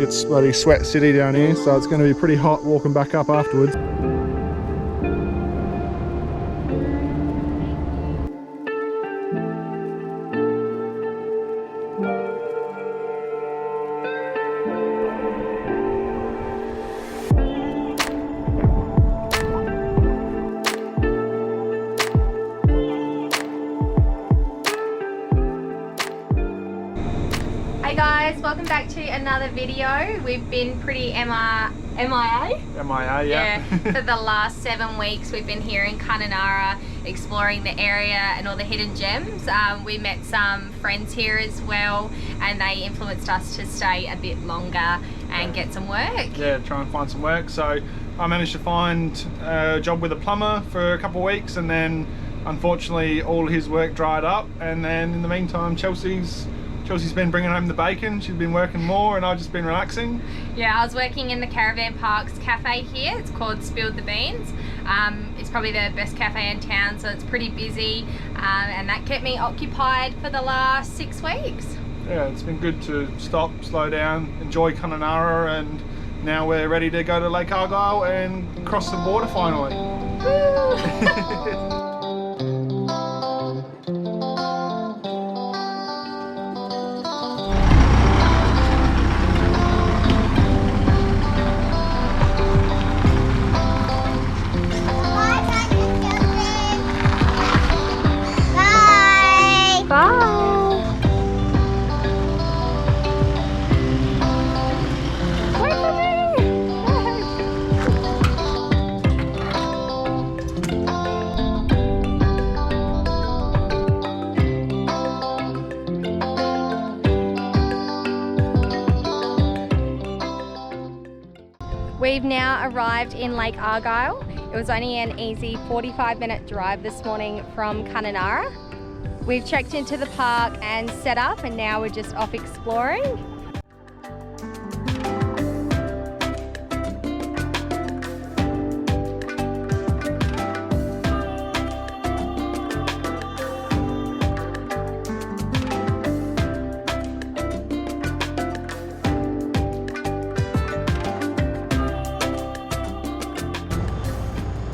It's bloody sweat city down here, so it's going to be pretty hot walking back up afterwards. Hey guys, welcome back to another video. We've been pretty MIA, yeah. for the last 7 weeks. We've been here in Kununurra exploring the area and all the hidden gems. We met some friends here as well, and they influenced us to stay a bit longer and get some work. Yeah, try and find some work. So I managed to find a job with a plumber for a couple of weeks, and then unfortunately all his work dried up, and then in the meantime Chelsea's been bringing home the bacon. She's been working more and I've just been relaxing. Yeah, I was working in the Caravan Parks Café here. It's called the Beans. It's probably the best cafe in town, so it's pretty busy, and that kept me occupied for the last 6 weeks. Yeah, it's been good to stop, slow down, enjoy Kununurra, and now we're ready to go to Lake Argyle and cross the border finally. We've now arrived in Lake Argyle. It was only an easy 45-minute drive this morning from Kununurra. We've checked into the park and set up, and now we're just off exploring.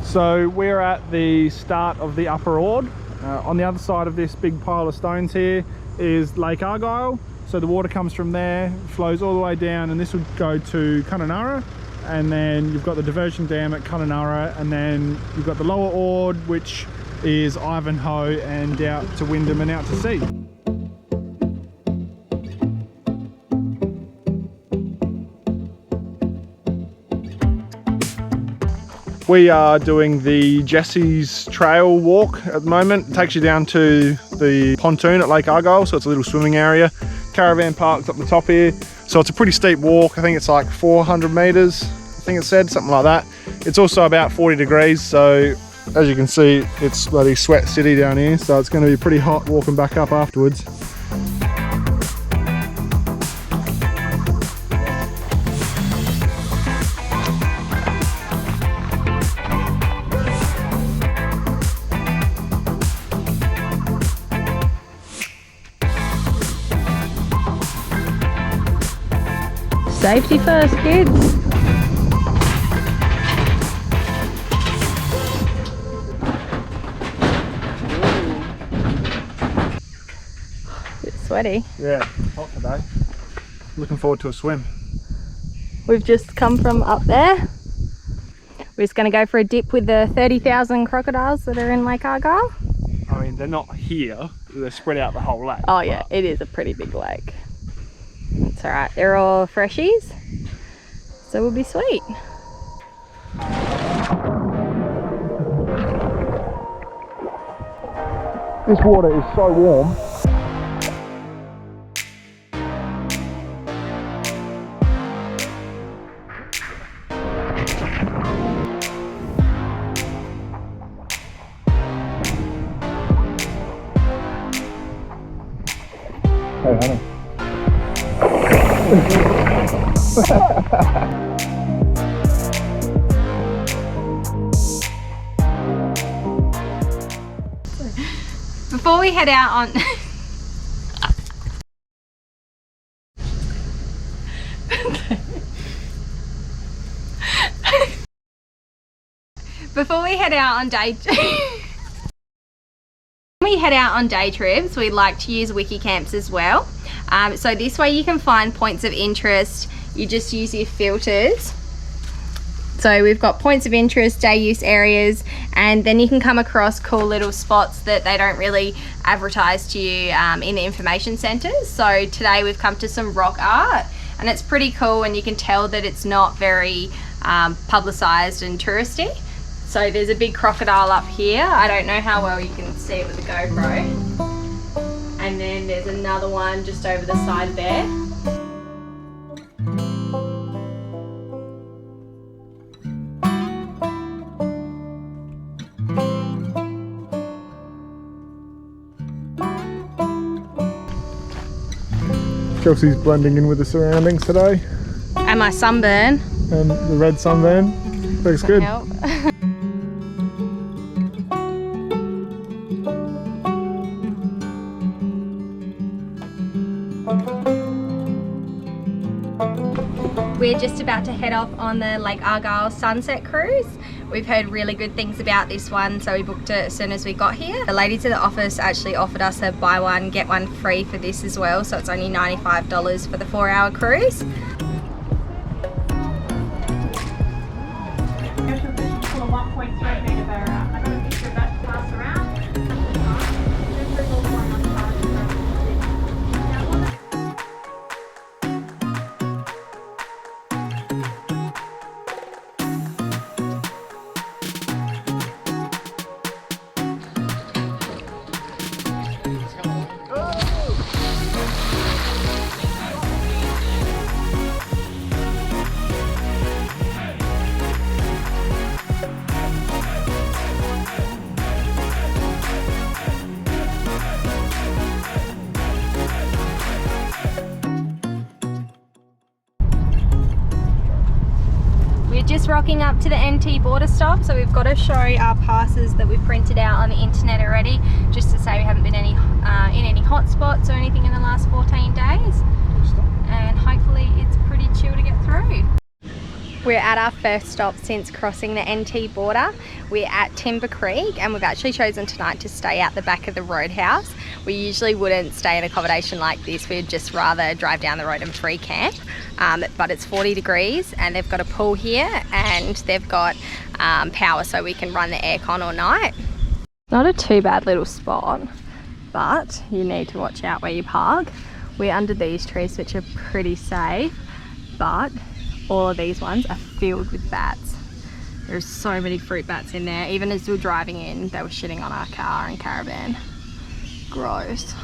So we're at the start of the Upper Ord. On the other side of this big pile of stones here is Lake Argyle. So the water comes from there, flows all the way down, and this would go to Kununurra. And then you've got the diversion dam at Kununurra, and then you've got the Lower Ord, which is Ivanhoe and out to Wyndham and out to sea. We are doing the Jesse's Trail walk at the moment. It takes you down to the pontoon at Lake Argyle, so it's a little swimming area. Caravan park's up the top here, so it's a pretty steep walk. I think it's like 400 meters, I think it said, something like that. It's also about 40 degrees, so as you can see, it's bloody sweat city down here, so it's going to be pretty hot walking back up afterwards. Safety first, kids. Bit sweaty. Yeah, hot today. Looking forward to a swim. We've just come from up there. We're just going to go for a dip with the 30,000 crocodiles that are in Lake Argyle. I mean, they're not here, they're spread out the whole lake. Oh yeah, it is a pretty big lake. It's alright, they're all freshies, so we'll be sweet. This water is so warm. Hey, honey. Before we head out on Before we head out on day trips, we like to use wiki camps as well. So this way you can find points of interest. You just use your filters. So we've got points of interest, day use areas, and then you can come across cool little spots that they don't really advertise to you in the information centres. So today we've come to some rock art, and it's pretty cool, and you can tell that it's not very publicised and touristy. So there's a big crocodile up here. I don't know how well you can see it with the GoPro. And then there's another one just over the side there. Chelsea's blending in with the surroundings today. And my sunburn. And the red sunburn. Looks good. Help. We're just about to head off on the Lake Argyle sunset cruise. We've heard really good things about this one, so we booked it as soon as we got here. The ladies at the office actually offered us a buy one, get one free for this as well, so it's only $95 for the 4-hour cruise. Just rocking up to the NT border stop, so we've got to show our passes that we've printed out on the internet already, just to say we haven't been in any hot spots or anything in the last 14 days, and hopefully it's pretty chill to get through. We're at our first stop since crossing the NT border. We're at Timber Creek, and we've actually chosen tonight to stay out the back of the roadhouse. We usually wouldn't stay in accommodation like this. We'd just rather drive down the road and free camp. But it's 40 degrees and they've got a pool here, and they've got power so we can run the aircon all night. Not a too bad little spot, but you need to watch out where you park. We're under these trees, which are pretty safe, but all of these ones are filled with bats. There's so many fruit bats in there. Even as we were driving in, they were shitting on our car and caravan. Gross.